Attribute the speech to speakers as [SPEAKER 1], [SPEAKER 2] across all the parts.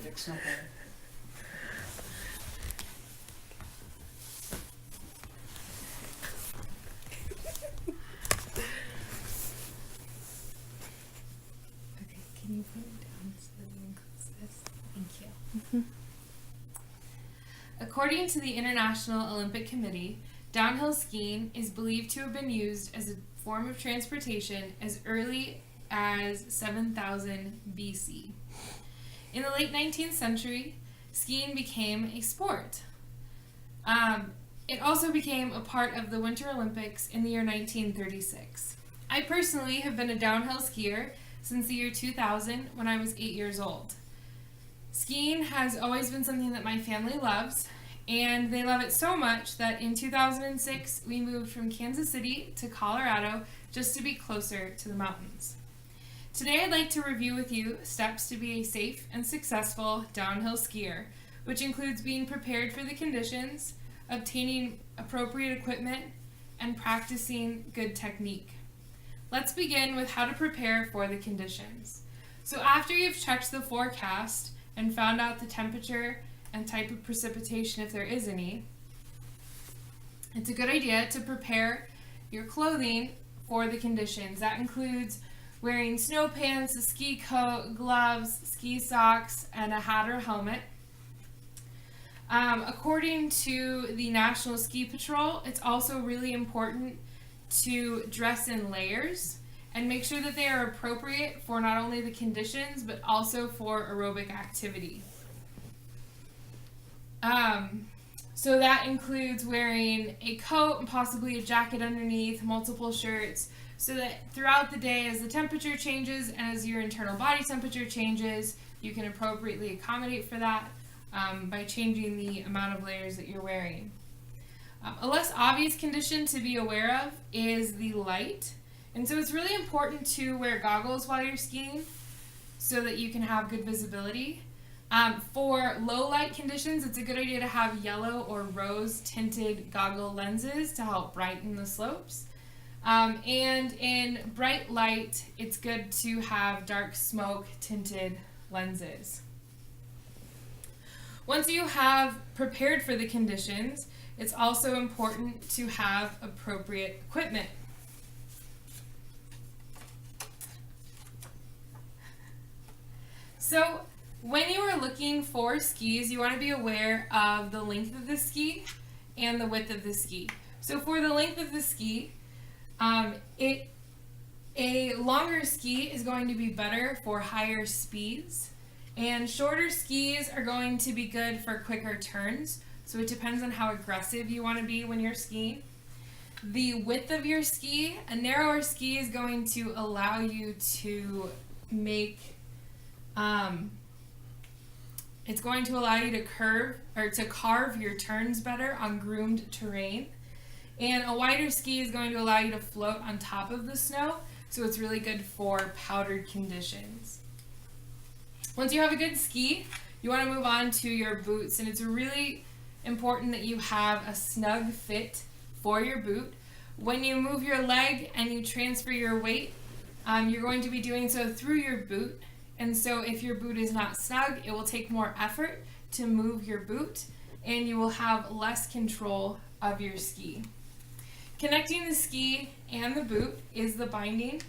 [SPEAKER 1] Fix no hole.
[SPEAKER 2] Okay, can you put it down so that it includes this? Thank you. According to the International Olympic Committee, downhill skiing is believed to have been used as a form of transportation as early as 7000 BC. In the late 19th century, skiing became a sport. It also became a part of the Winter Olympics in the year 1936. I personally have been a downhill skier since the year 2000 when I was 8 years old. Skiing has always been something that my family loves, and they love it so much that in 2006 we moved from Kansas City to Colorado just to be closer to the mountains. Today I'd like to review with you steps to be a safe and successful downhill skier, which includes being prepared for the conditions, obtaining appropriate equipment, and practicing good technique. Let's begin with how to prepare for the conditions. So after you've checked the forecast and found out the temperature and type of precipitation if there is any, it's a good idea to prepare your clothing for the conditions. That includes wearing snow pants, a ski coat, gloves, ski socks, and a hat or helmet. According to the National Ski Patrol, it's also really important to dress in layers and make sure that they are appropriate for not only the conditions but also for aerobic activity. So that includes wearing a coat and possibly a jacket underneath, multiple shirts, so that throughout the day as the temperature changes and as your internal body temperature changes, you can appropriately accommodate for that by changing the amount of layers that you're wearing. A less obvious condition to be aware of is the light. And so it's really important to wear goggles while you're skiing so that you can have good visibility. For low light conditions, it's a good idea to have yellow or rose tinted goggle lenses to help brighten the slopes. And in bright light, it's good to have dark smoke tinted lenses. Once you have prepared for the conditions, it's also important to have appropriate equipment. So when you are looking for skis, you want to be aware of the length of the ski and the width of the ski. So for the length of the ski, a longer ski is going to be better for higher speeds, and shorter skis are going to be good for quicker turns. So it depends on how aggressive you want to be when you're skiing. The width of your ski, a narrower ski is going to allow you to make, it's going to allow you to carve your turns better on groomed terrain. And a wider ski is going to allow you to float on top of the snow, so it's really good for powdered conditions. Once you have a good ski, you want to move on to your boots, and it's really important that you have a snug fit for your boot. When you move your leg and you transfer your weight, you're going to be doing so through your boot, and so if your boot is not snug, it will take more effort to move your boot, and you will have less control of your ski. Connecting the ski and the boot is the binding.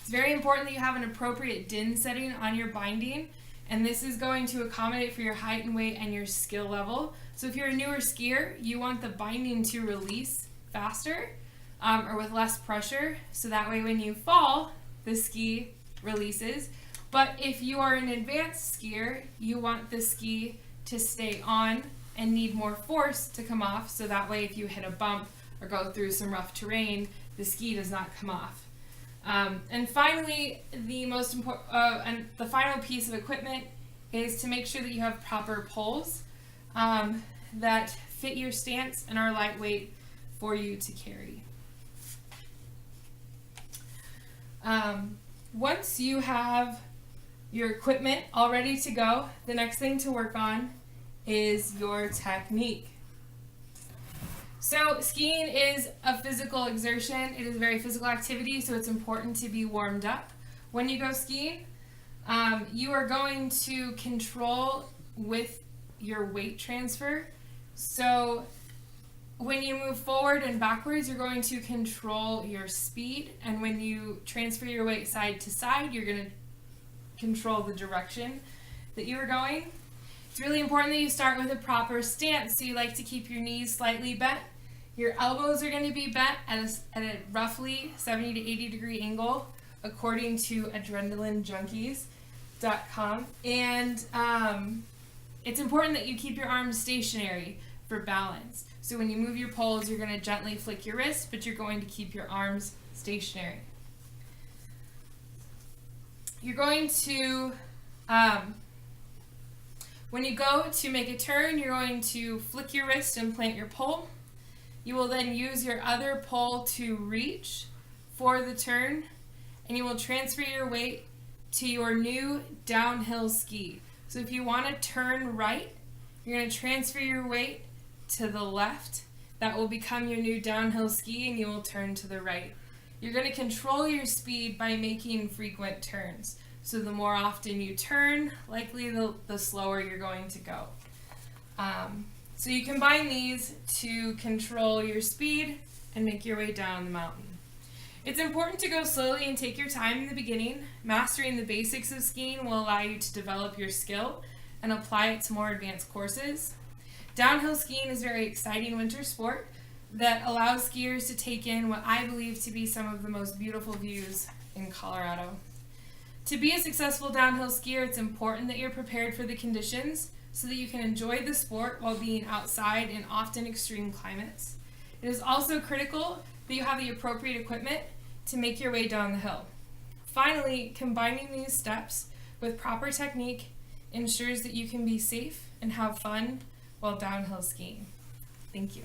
[SPEAKER 2] It's very important that you have an appropriate din setting on your binding, and this is going to accommodate for your height and weight and your skill level. So if you're a newer skier, you want the binding to release faster or with less pressure, so that way when you fall, the ski releases. But if you are an advanced skier, you want the ski to stay on and need more force to come off, so that way if you hit a bump or go through some rough terrain, the ski does not come off. And finally, the most important and the final piece of equipment is to make sure that you have proper poles that fit your stance and are lightweight for you to carry. Once you have your equipment all ready to go, the next thing to work on is your technique. So skiing is a physical exertion. It is a very physical activity, so it's important to be warmed up when you go skiing. You are going to control with your weight transfer. So when you move forward and backwards, you're going to control your speed. And when you transfer your weight side to side, you're going to control the direction that you are going. It's really important that you start with a proper stance. So you like to keep your knees slightly bent. Your elbows are going to be bent at a roughly 70 to 80 degree angle, according to adrenalinejunkies.com. And it's important that you keep your arms stationary for balance. So when you move your poles, you're going to gently flick your wrist, but you're going to keep your arms stationary. You're going to, when you go to make a turn, you're going to flick your wrist and plant your pole. You will then use your other pole to reach for the turn, and you will transfer your weight to your new downhill ski. So if you want to turn right, you're going to transfer your weight to the left. That will become your new downhill ski, and you will turn to the right. You're going to control your speed by making frequent turns. So the more often you turn, likely the slower you're going to go. So you combine these to control your speed and make your way down the mountain. It's important to go slowly and take your time in the beginning. Mastering the basics of skiing will allow you to develop your skill and apply it to more advanced courses. Downhill skiing is a very exciting winter sport that allows skiers to take in what I believe to be some of the most beautiful views in Colorado. To be a successful downhill skier, it's important that you're prepared for the conditions so that you can enjoy the sport while being outside in often extreme climates. It is also critical that you have the appropriate equipment to make your way down the hill. Finally, combining these steps with proper technique ensures that you can be safe and have fun while downhill skiing. Thank you.